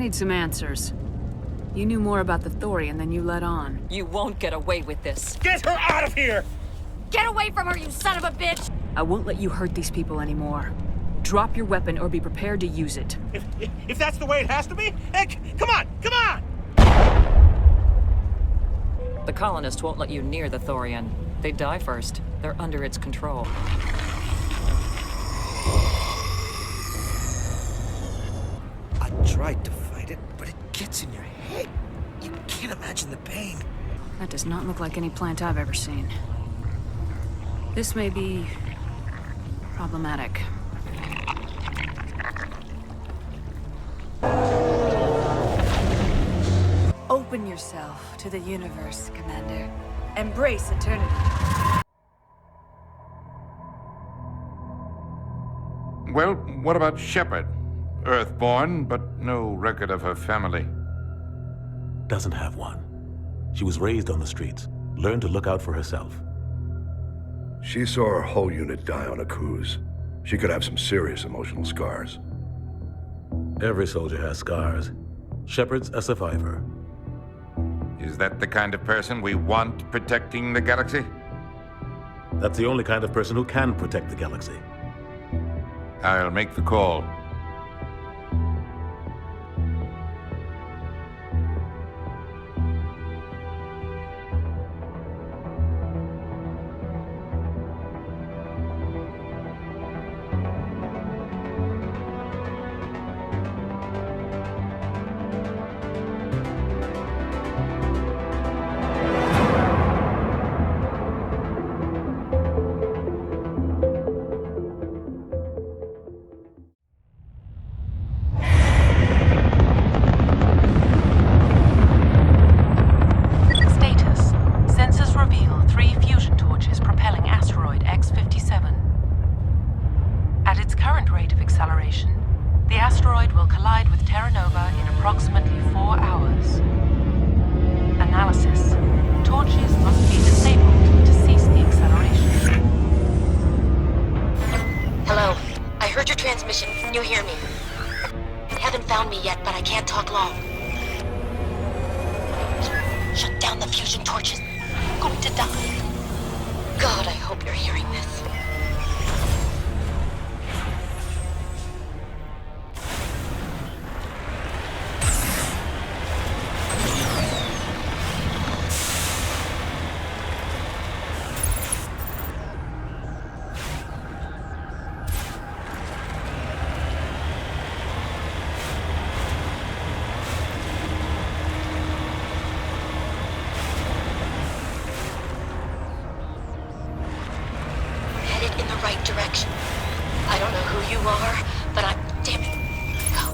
need some answers. You knew more about the Thorian than you let on. You won't get away with this. Get her out of here! Get away from her, you son of a bitch! I won't let you hurt these people anymore. Drop your weapon or be prepared to use it. If that's the way it has to be, heck, come on, come on! The colonists won't let you near the Thorian. They die first. They're under its control. I tried to fight it, but it gets in your head. You can't imagine the pain. That does not look like any plant I've ever seen. This may be problematic. Open yourself to the universe, Commander. Embrace eternity. Well, what about Shepard? Earthborn, but no record of her family. Doesn't have one. She was raised on the streets, learned to look out for herself. She saw her whole unit die on a cruise. She could have some serious emotional scars. Every soldier has scars. Shepard's a survivor. Is that the kind of person we want protecting the galaxy? That's the only kind of person who can protect the galaxy. I'll make the call. The asteroid will collide with Terra Nova in approximately 4 hours. Analysis. Torches must be disabled to cease the acceleration. Hello. I heard your transmission. Can you hear me? You haven't found me yet, but I can't talk long. Shut down the fusion torches. I'm going to die. God, I hope you're hearing this. In the right direction. I don't know who you are, but I'm... Damn it. Go.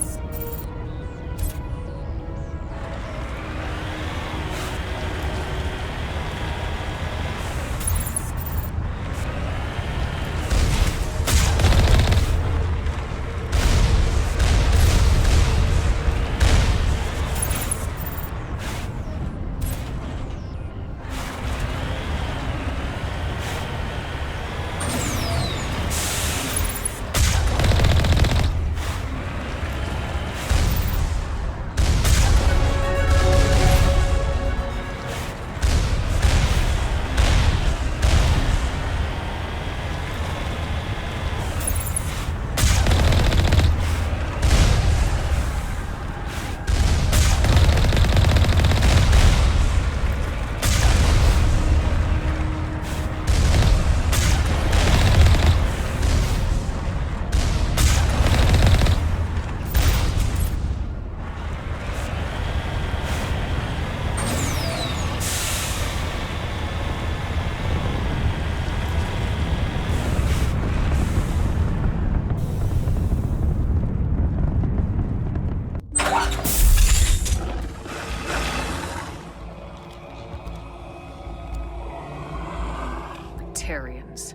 Batarians.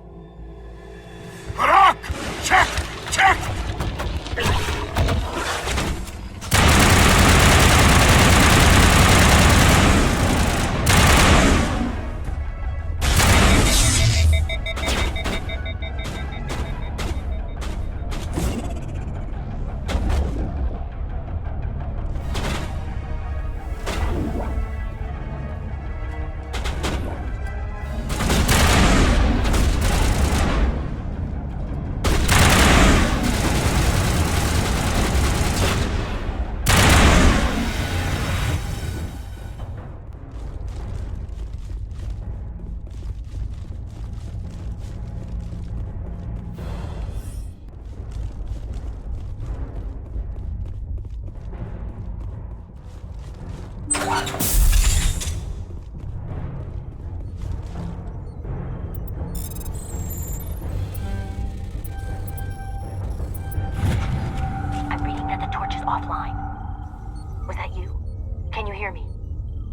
Balak! Check! Check!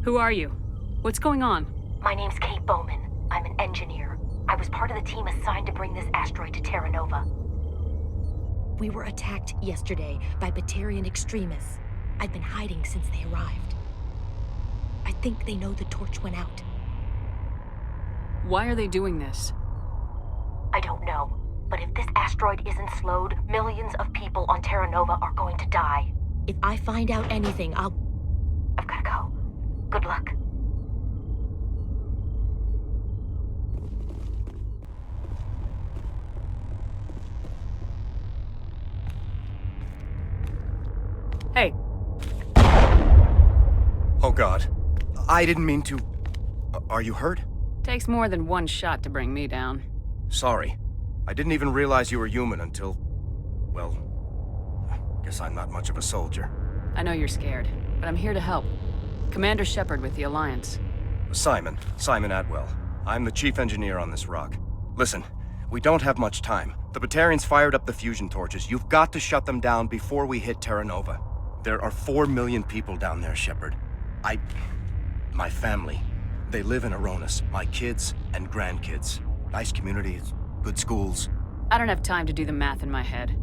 Who are you? What's going on? My name's Kate Bowman. I'm an engineer. I was part of the team assigned to bring this asteroid to Terra Nova. We were attacked yesterday by Batarian extremists. I've been hiding since they arrived. I think they know the torch went out. Why are they doing this? I don't know. But if this asteroid isn't slowed, millions of people on Terra Nova are going to die. If I find out anything, I've gotta go. Good luck. Hey, Oh God. I didn't mean to... Are you hurt? takes more than one shot to bring me down. Sorry. I didn't even realize you were human until... well... guess I'm not much of a soldier. I know you're scared, but I'm here to help. Commander Shepard with the Alliance. Simon Atwell. I'm the chief engineer on this rock. Listen, we don't have much time. The Batarians fired up the fusion torches. You've got to shut them down before we hit Terra Nova. There are 4 million people down there, Shepard. My family. They live in Aronis. My kids and grandkids. Nice communities, good schools. I don't have time to do the math in my head.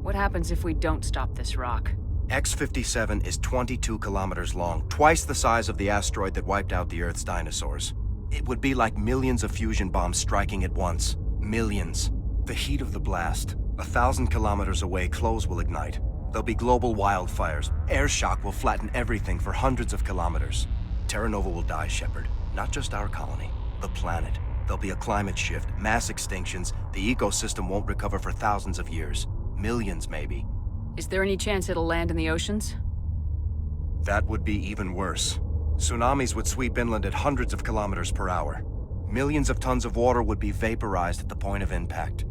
What happens if we don't stop this rock? X-57 is 22 kilometers long, twice the size of the asteroid that wiped out the Earth's dinosaurs. It would be like millions of fusion bombs striking at once. Millions. The heat of the blast. 1,000 kilometers away, clothes will ignite. There'll be global wildfires. Air shock will flatten everything for hundreds of kilometers. Terra Nova will die, Shepard. Not just our colony. The planet. There'll be a climate shift, mass extinctions. The ecosystem won't recover for thousands of years. Millions, maybe. Is there any chance it'll land in the oceans? That would be even worse. Tsunamis would sweep inland at hundreds of kilometers per hour. Millions of tons of water would be vaporized at the point of impact.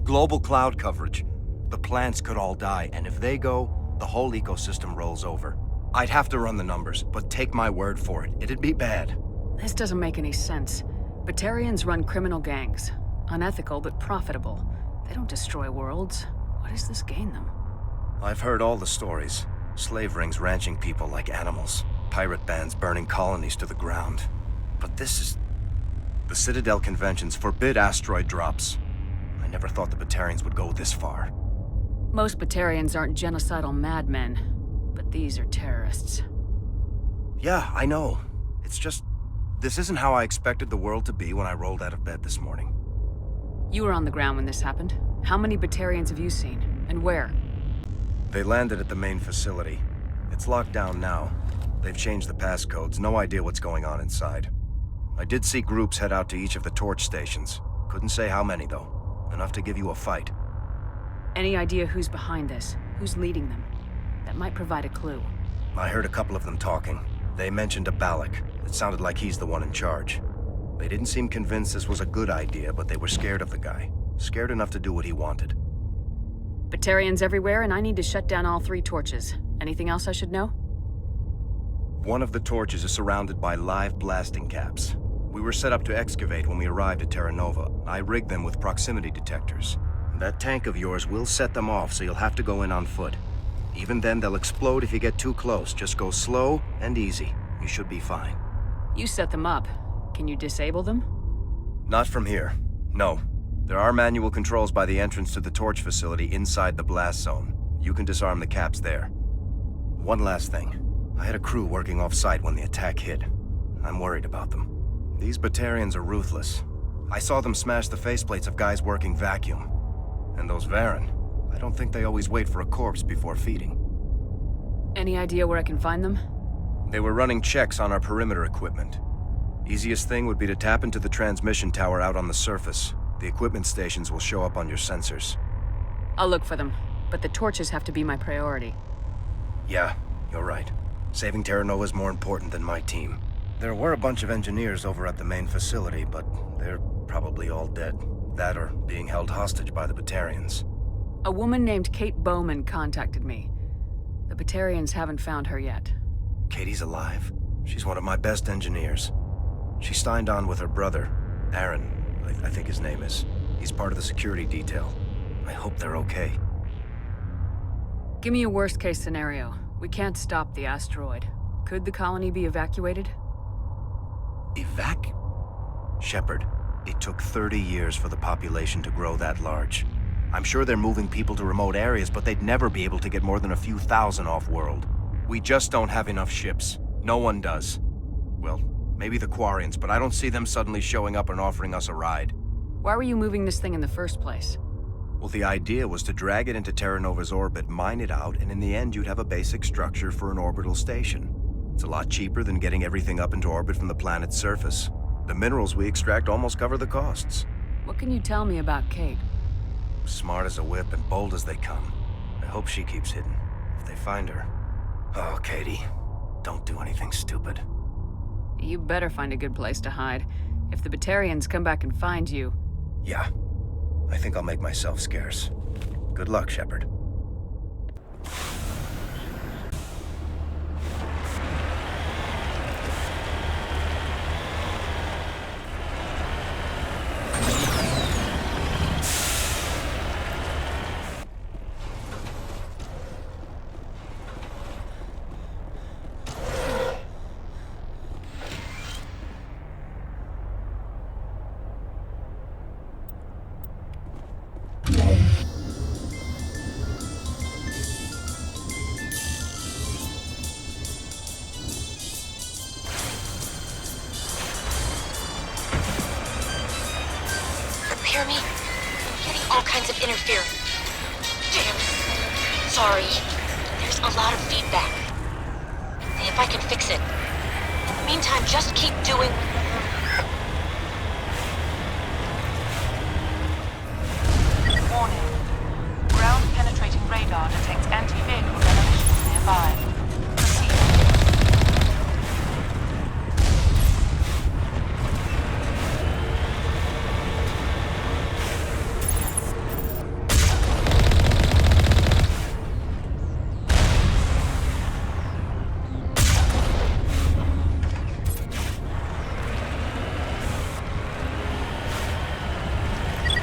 Global cloud coverage. The plants could all die, and if they go, the whole ecosystem rolls over. I'd have to run the numbers, but take my word for it, it'd be bad. This doesn't make any sense. Batarians run criminal gangs. Unethical, but profitable. They don't destroy worlds. What does this gain them? I've heard all the stories. Slave rings ranching people like animals. Pirate bands burning colonies to the ground. But this is... The Citadel conventions forbid asteroid drops. I never thought the Batarians would go this far. Most Batarians aren't genocidal madmen, but these are terrorists. Yeah, I know. It's just... This isn't how I expected the world to be when I rolled out of bed this morning. You were on the ground when this happened. How many Batarians have you seen? And where? They landed at the main facility. It's locked down now. They've changed the passcodes. No idea what's going on inside. I did see groups head out to each of the torch stations. Couldn't say how many, though. Enough to give you a fight. Any idea who's behind this? Who's leading them? That might provide a clue. I heard a couple of them talking. They mentioned a Balak. It sounded like he's the one in charge. They didn't seem convinced this was a good idea, but they were scared of the guy. Scared enough to do what he wanted. Batarians everywhere, and I need to shut down all 3 torches. Anything else I should know? One of the torches is surrounded by live blasting caps. We were set up to excavate when we arrived at Terra Nova. I rigged them with proximity detectors. That tank of yours will set them off, so you'll have to go in on foot. Even then, they'll explode if you get too close. Just go slow and easy. You should be fine. You set them up. Can you disable them? Not from here. No. There are manual controls by the entrance to the torch facility inside the blast zone. You can disarm the caps there. One last thing. I had a crew working off-site when the attack hit. I'm worried about them. These Batarians are ruthless. I saw them smash the faceplates of guys working vacuum. And those Varen, I don't think they always wait for a corpse before feeding. Any idea where I can find them? They were running checks on our perimeter equipment. Easiest thing would be to tap into the transmission tower out on the surface. The equipment stations will show up on your sensors. I'll look for them, but the torches have to be my priority. Yeah, you're right. Saving Terra Nova is more important than my team. There were a bunch of engineers over at the main facility, but they're probably all dead. That or being held hostage by the Batarians. A woman named Kate Bowman contacted me. The Batarians haven't found her yet. Katie's alive. She's one of my best engineers. She signed on with her brother, Aaron, I think his name is. He's part of the security detail. I hope they're okay. Give me a worst-case scenario. We can't stop the asteroid, Could the colony be evacuated? Shepard, it took 30 years for the population to grow that large. I'm sure they're moving people to remote areas, but they'd never be able to get more than a few thousand off-world. We just don't have enough ships. No one does. Well, maybe the Quarians, but I don't see them suddenly showing up and offering us a ride. Why were you moving this thing in the first place? Well, the idea was to drag it into Terra Nova's orbit, mine it out, and in the end you'd have a basic structure for an orbital station. It's a lot cheaper than getting everything up into orbit from the planet's surface. The minerals we extract almost cover the costs. What can you tell me about Kate? Smart as a whip and bold as they come. I hope she keeps hidden. If they find her... Oh, Katie, don't do anything stupid. You better find a good place to hide. If the Batarians come back and find you... Yeah. I think I'll make myself scarce. Good luck, Shepard. Hear me? I'm getting all kinds of interference. Damn. Sorry. There's a lot of feedback. See if I can fix it. In the meantime, just keep doing... Warning. Ground-penetrating radar detects anti-vehicle demolitions nearby. Proceed.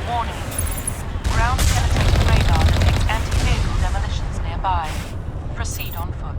Warning. Ground-penetrating radar detects anti-vehicle demolitions nearby. Proceed on foot.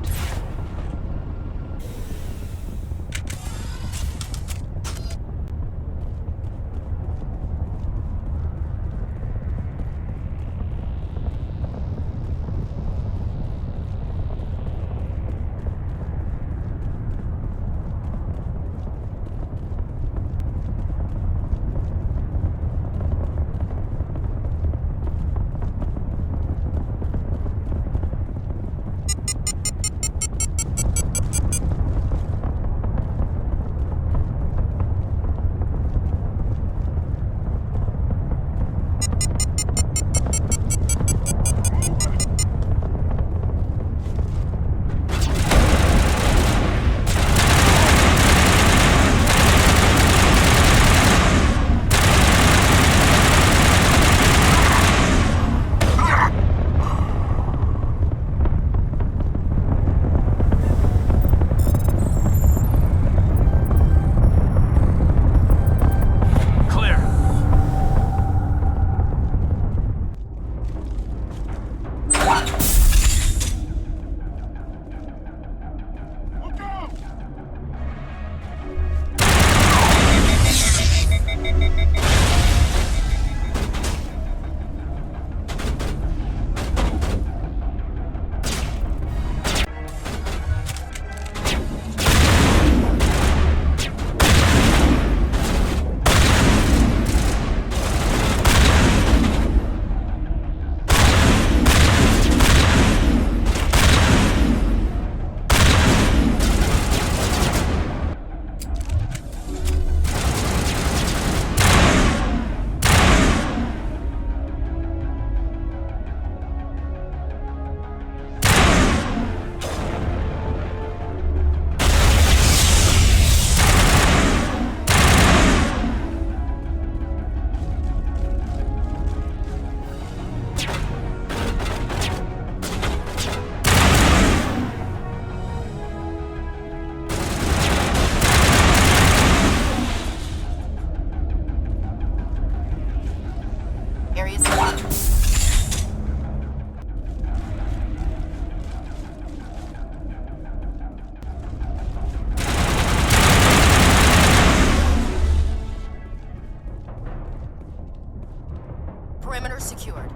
Perimeter secured.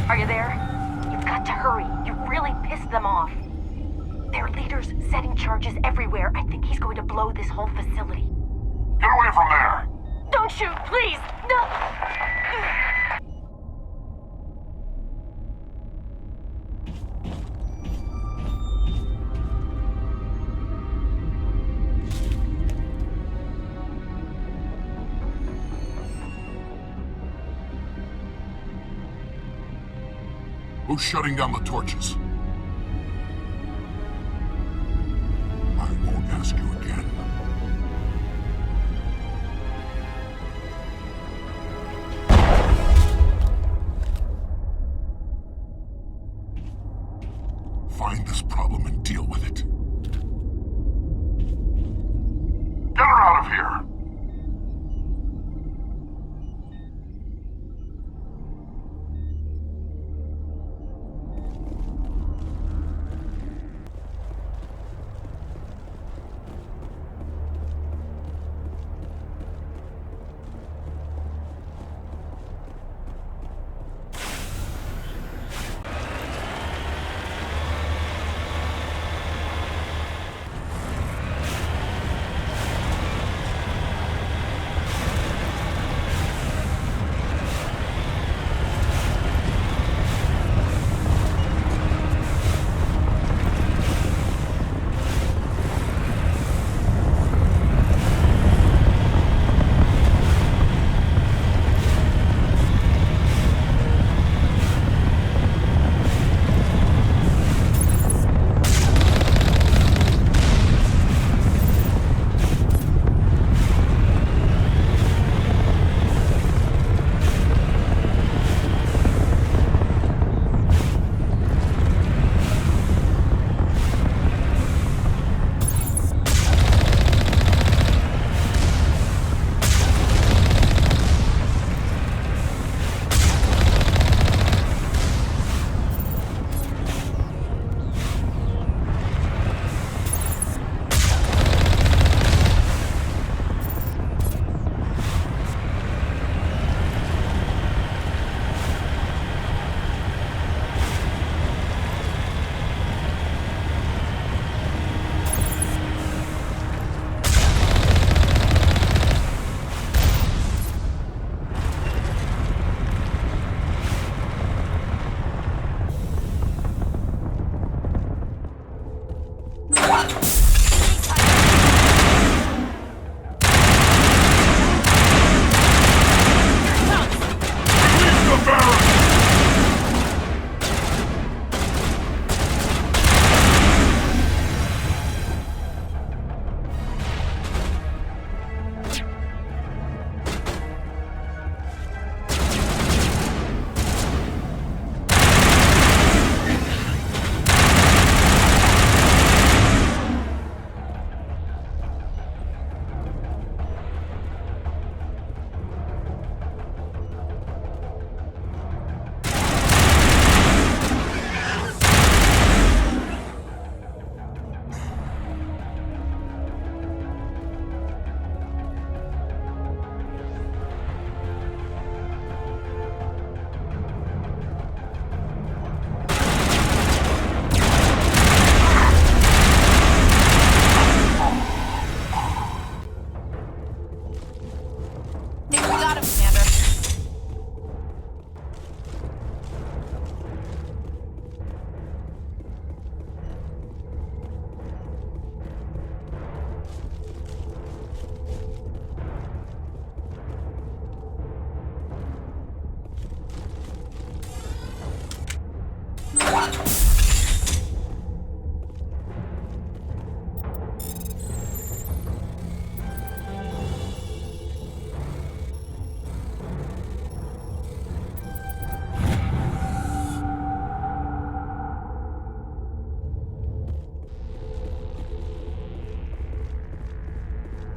Are you there? You've got to hurry. You really pissed them off. Their leader's setting charges everywhere. I think he's going to blow this whole facility. Get away from there! Don't shoot, please! No! Who's shutting down the torches? I won't ask you again. Find this problem and deal with it. Get her out of here!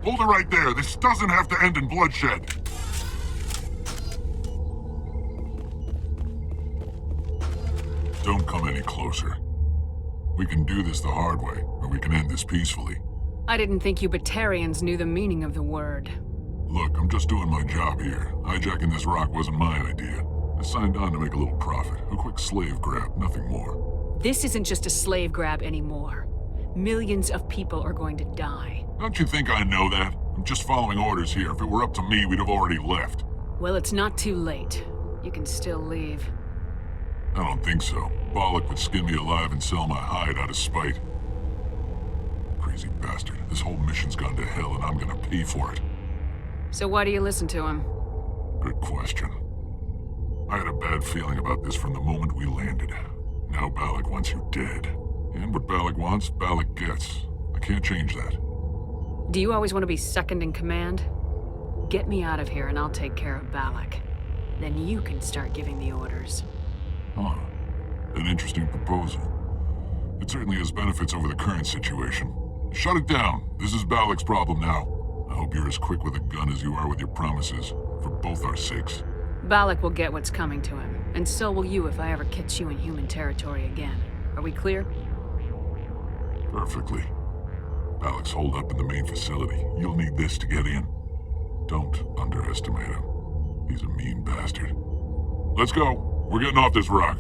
Hold it right there. This doesn't have to end in bloodshed. Don't come any closer. We can do this the hard way, or we can end this peacefully. I didn't think you Batarians knew the meaning of the word. Look, I'm just doing my job here. Hijacking this rock wasn't my idea. I signed on to make a little profit. A quick slave grab, nothing more. This isn't just a slave grab anymore. Millions of people are going to die. Don't you think I know that? I'm just following orders here. If it were up to me, we'd have already left. Well, it's not too late. You can still leave. I don't think so. Balak would skin me alive and sell my hide out of spite. Crazy bastard. This whole mission's gone to hell and I'm gonna pay for it. So why do you listen to him? Good question. I had a bad feeling about this from the moment we landed. Now Balak wants you dead. And what Balak wants, Balak gets. I can't change that. Do you always want to be second in command? Get me out of here and I'll take care of Balak. Then you can start giving the orders. Huh. An interesting proposal. It certainly has benefits over the current situation. Shut it down. This is Balak's problem now. I hope you're as quick with a gun as you are with your promises, for both our sakes. Balak will get what's coming to him, and so will you if I ever catch you in human territory again. Are we clear? Perfectly. Balak's holed up in the main facility. You'll need this to get in. Don't underestimate him. He's a mean bastard. Let's go. We're getting off this rock.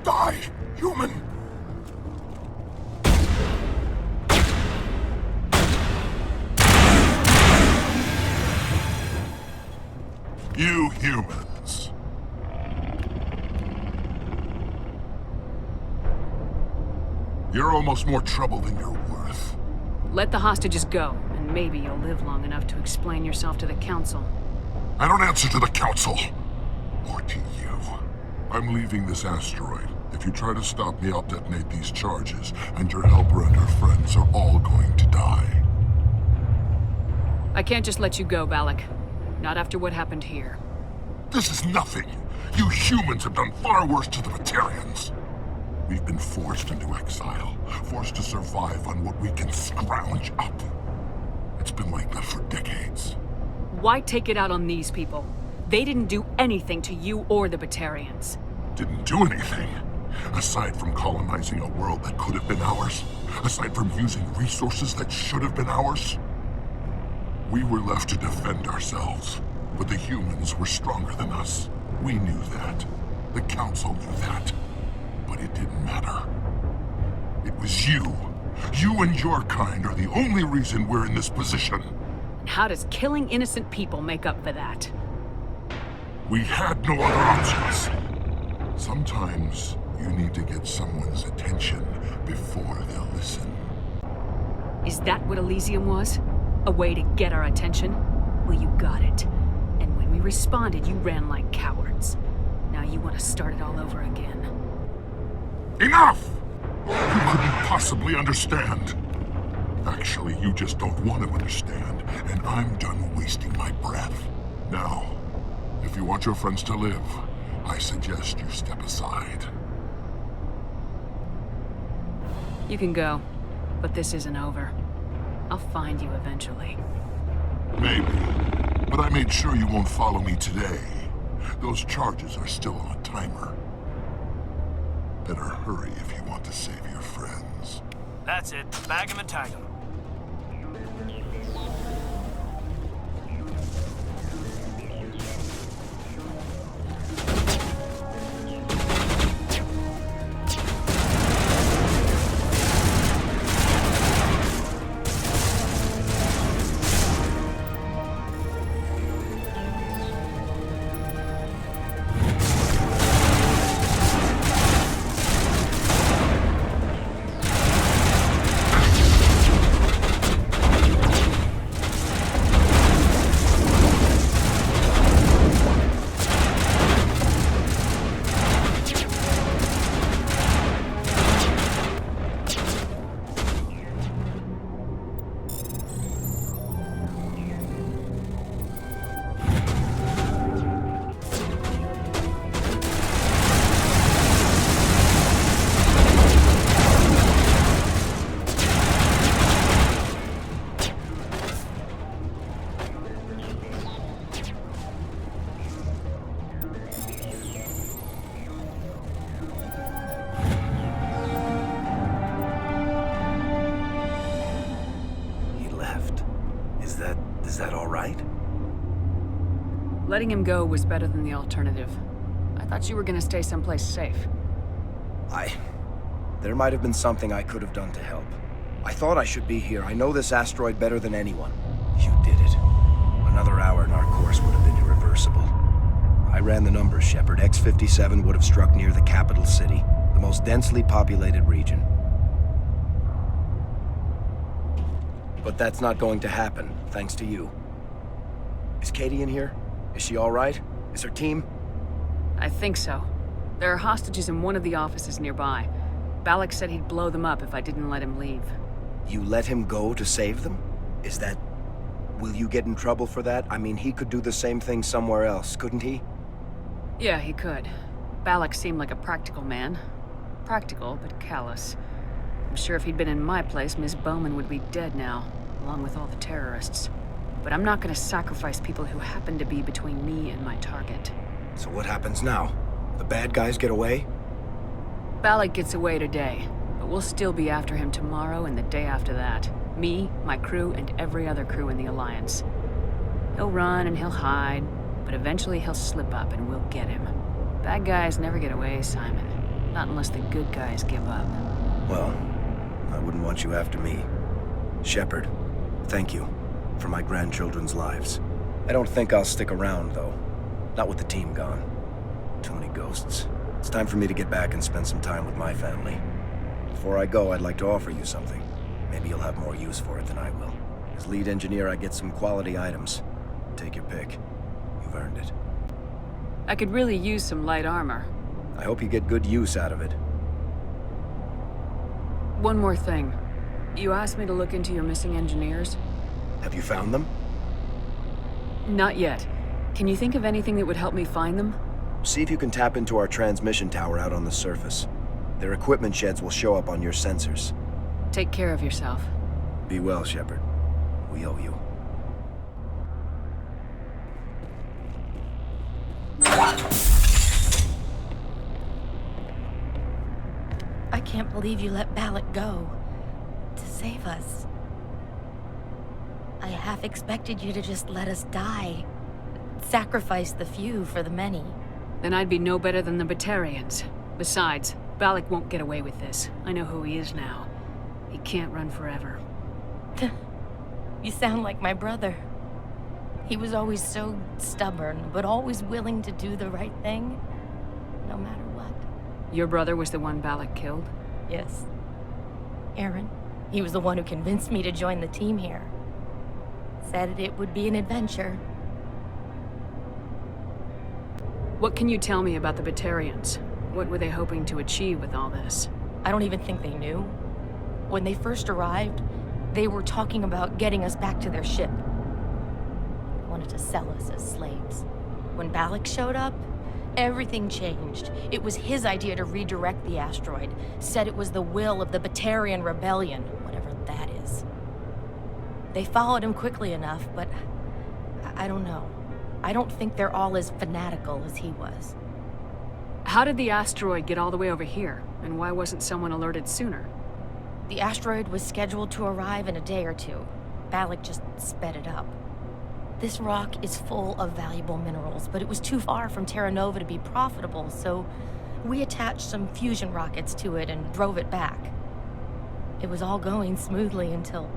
Die, human! You humans. You're almost more trouble than you're worth. Let the hostages go, and maybe you'll live long enough to explain yourself to the Council. I don't answer to the Council. Or to you. I'm leaving this asteroid. If you try to stop me, I'll detonate these charges, and your helper and her friends are all going to die. I can't just let you go, Balak. Not after what happened here. This is nothing. You humans have done far worse to the Batarians. We've been forced into exile, forced to survive on what we can scrounge up. It's been like that for decades. Why take it out on these people? They didn't do anything to you or the Batarians. Didn't do anything. Aside from colonizing a world that could have been ours. Aside from using resources that should have been ours. We were left to defend ourselves. But the humans were stronger than us. We knew that. The Council knew that. But it didn't matter. It was you. You and your kind are the only reason we're in this position. How does killing innocent people make up for that? We had no other options. Sometimes you need to get someone's attention before they'll listen. Is that what Elysium was? A way to get our attention? Well, you got it. And when we responded, you ran like cowards. Now you want to start it all over again. Enough! You couldn't possibly understand. Actually, you just don't want to understand, and I'm done wasting my breath. Now, if you want your friends to live, I suggest you step aside. You can go, but this isn't over. I'll find you eventually. Maybe, but I made sure you won't follow me today. Those charges are still on a timer. Better hurry if you want to save your friends. That's it. Bag 'em and tag 'em. Is that all right? Letting him go was better than the alternative. I thought you were gonna stay someplace safe. There might have been something I could have done to help. I thought I should be here. I know this asteroid better than anyone. You did it. Another hour and our course would have been irreversible. I ran the numbers, Shepard. X-57 would have struck near the capital city, the most densely populated region. But that's not going to happen, thanks to you. Is Katie in here? Is she all right? Is her team? I think so. There are hostages in one of the offices nearby. Balak said he'd blow them up if I didn't let him leave. You let him go to save them? Is that... Will you get in trouble for that? I mean, he could do the same thing somewhere else, couldn't he? Yeah, he could. Balak seemed like a practical man. Practical, but callous. I'm sure if he'd been in my place, Miss Bowman would be dead now, along with all the terrorists. But I'm not gonna sacrifice people who happen to be between me and my target. So what happens now? The bad guys get away? Balak gets away today, but we'll still be after him tomorrow and the day after that. Me, my crew, and every other crew in the Alliance. He'll run and he'll hide, but eventually he'll slip up and we'll get him. Bad guys never get away, Simon. Not unless the good guys give up. Well, I wouldn't want you after me. Shepard, thank you for my grandchildren's lives. I don't think I'll stick around, though. Not with the team gone. Too many ghosts. It's time for me to get back and spend some time with my family. Before I go, I'd like to offer you something. Maybe you'll have more use for it than I will. As lead engineer, I get some quality items. Take your pick. You've earned it. I could really use some light armor. I hope you get good use out of it. One more thing. You asked me to look into your missing engineers? Have you found them? Not yet. Can you think of anything that would help me find them? See if you can tap into our transmission tower out on the surface. Their equipment sheds will show up on your sensors. Take care of yourself. Be well, Shepard. We owe you. I can't believe you let Balak go. To save us. I half expected you to just let us die. Sacrifice the few for the many. Then I'd be no better than the Batarians. Besides, Balak won't get away with this. I know who he is now. He can't run forever. You sound like my brother. He was always so stubborn, but always willing to do the right thing, no matter what. Your brother was the one Balak killed? Yes. Aaron. He was the one who convinced me to join the team here. Said it would be an adventure. What can you tell me about the Batarians? What were they hoping to achieve with all this? I don't even think they knew. When they first arrived, they were talking about getting us back to their ship. They wanted to sell us as slaves. When Balak showed up, everything changed. It was his idea to redirect the asteroid. Said it was the will of the Batarian rebellion, whatever that is. They followed him quickly enough, but I don't know. I don't think they're all as fanatical as he was. How did the asteroid get all the way over here? And why wasn't someone alerted sooner? The asteroid was scheduled to arrive in a day or two. Balak just sped it up. This rock is full of valuable minerals, but it was too far from Terra Nova to be profitable, so we attached some fusion rockets to it and drove it back. It was all going smoothly until...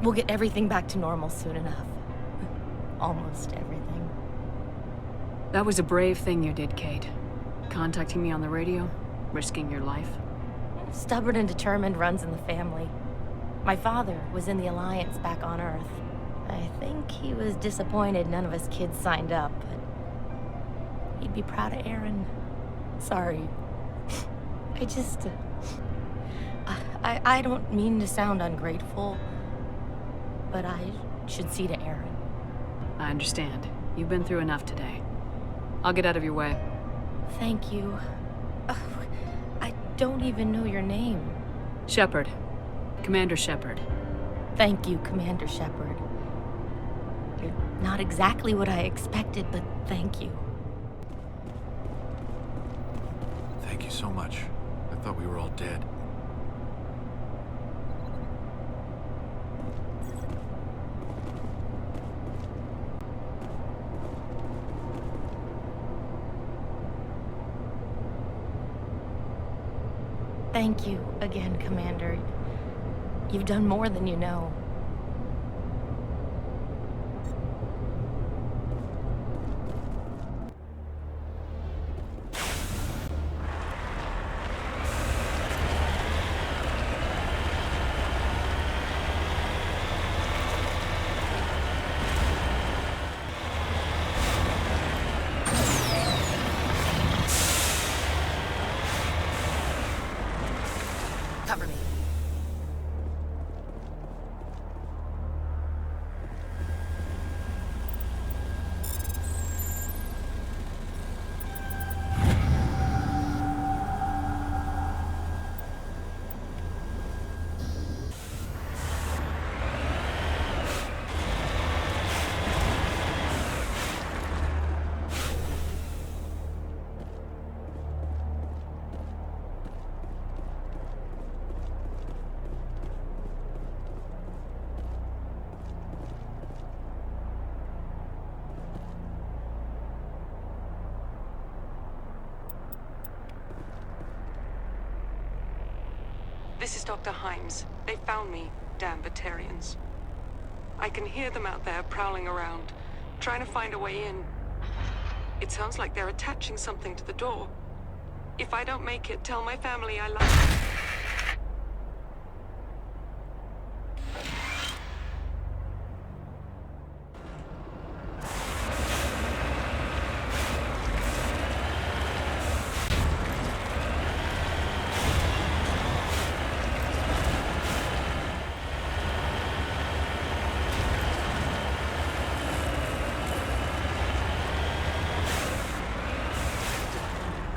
We'll get everything back to normal soon enough. Almost everything. That was a brave thing you did, Kate. Contacting me on the radio, risking your life. Stubborn and determined runs in the family. My father was in the Alliance back on Earth. I think he was disappointed none of us kids signed up, but he'd be proud of Aaron. Sorry. I just... I don't mean to sound ungrateful, but I should see to Aaron. I understand. You've been through enough today. I'll get out of your way. Thank you. I don't even know your name. Shepard. Commander Shepard. Thank you, Commander Shepard. You're not exactly what I expected, but thank you. Thank you so much. I thought we were all dead. Thank you again, Commander. You've done more than you know. Cover me. This is Dr. Himes. They found me, damn Batarians. I can hear them out there prowling around, trying to find a way in. It sounds like they're attaching something to the door. If I don't make it, tell my family I love them.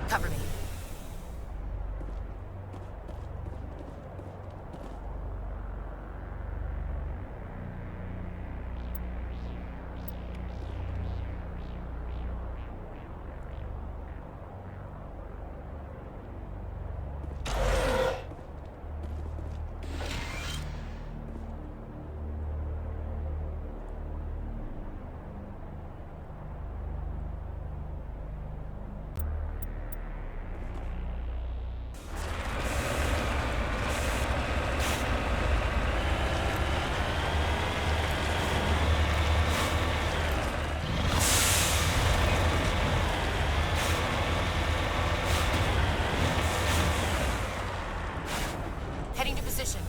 Cover me. Heading to position.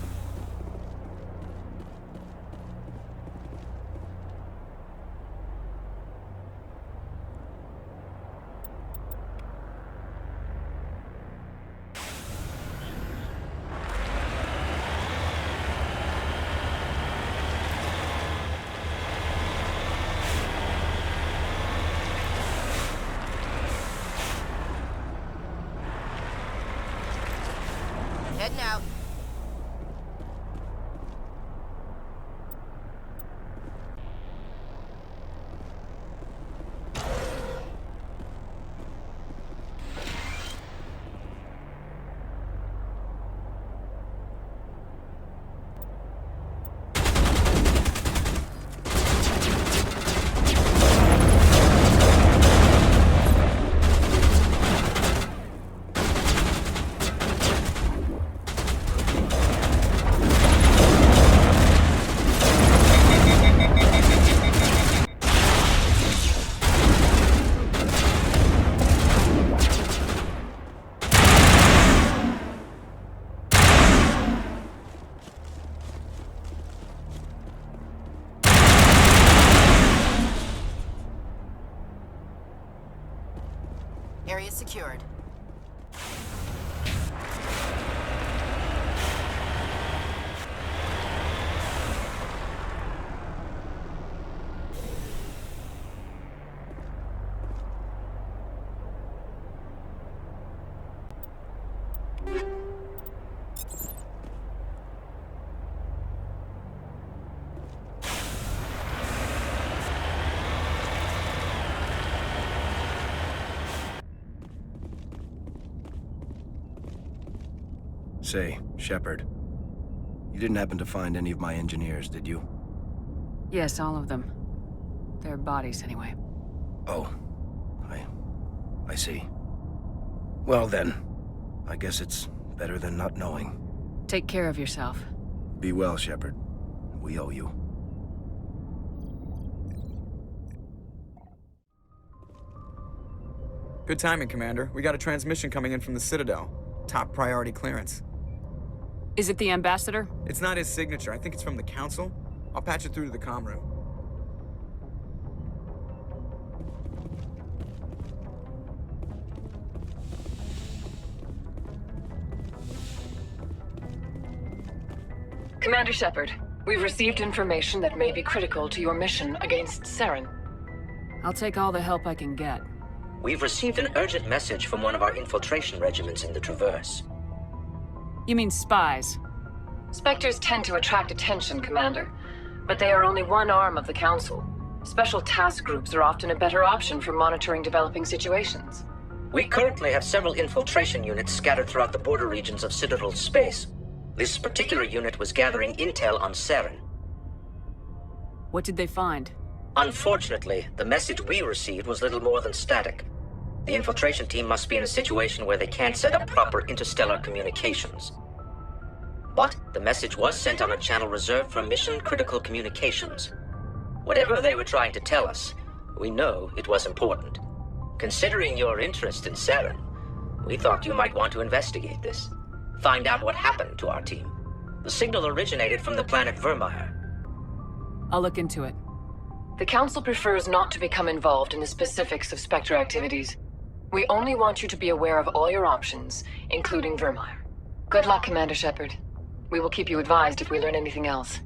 Heading out. Area secured. Say, Shepard, you didn't happen to find any of my engineers, did you? Yes, all of them. Their bodies, anyway. Oh, I see. Well then, I guess it's better than not knowing. Take care of yourself. Be well, Shepard. We owe you. Good timing, Commander. We got a transmission coming in from the Citadel. Top priority clearance. Is it the Ambassador? It's not his signature. I think it's from the Council. I'll patch it through to the comm room. Commander Shepard, we've received information that may be critical to your mission against Saren. I'll take all the help I can get. We've received an urgent message from one of our infiltration regiments in the Traverse. You mean spies? Spectres tend to attract attention, Commander, but they are only one arm of the Council. Special task groups are often a better option for monitoring developing situations. We currently have several infiltration units scattered throughout the border regions of Citadel space. This particular unit was gathering intel on Saren. What did they find? Unfortunately, the message we received was little more than static. The infiltration team must be in a situation where they can't set up proper interstellar communications. But the message was sent on a channel reserved for mission-critical communications. Whatever they were trying to tell us, we know it was important. Considering your interest in Saren, we thought you might want to investigate this. Find out what happened to our team. The signal originated from the planet Virmire. I'll look into it. The Council prefers not to become involved in the specifics of Spectre activities. We only want you to be aware of all your options, including Virmire. Good luck, Commander Shepard. We will keep you advised if we learn anything else.